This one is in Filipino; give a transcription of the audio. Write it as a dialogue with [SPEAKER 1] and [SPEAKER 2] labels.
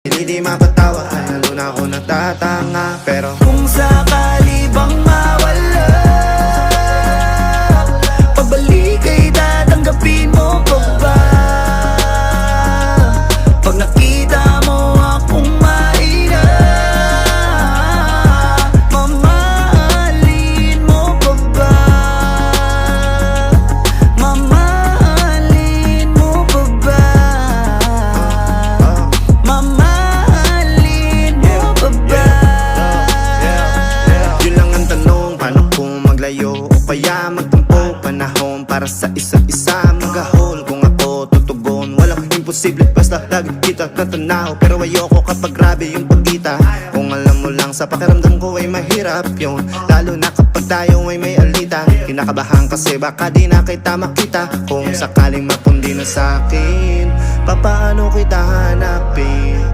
[SPEAKER 1] Hindi di mapatawa, ay lalo na ako natatanga. Pero
[SPEAKER 2] kung sakali bang mawala, pabalik ay tatanggapin mo pa ba? Pag nakita mo akong mahina, mamahalin mo pa ba? Mamahalin mo pa ba? Mamahalin mo pa ba?
[SPEAKER 1] yun lang ang tanong, paano kung maglayo o kaya magtampo? Panahon para sa isa't isa, mag-ahol kung ako tutugon. Walang imposible basta lagi kita tatanaw. Pero ayoko kapag grabe yung pagkita. Kung alam mo lang sa pakiramdam ko ay mahirap yun, lalo na kapag tayo ay may alita. Kinakabahan kasi baka di na kita makita. Kung sakaling mapundi na sa'kin, papaano kita hanapin?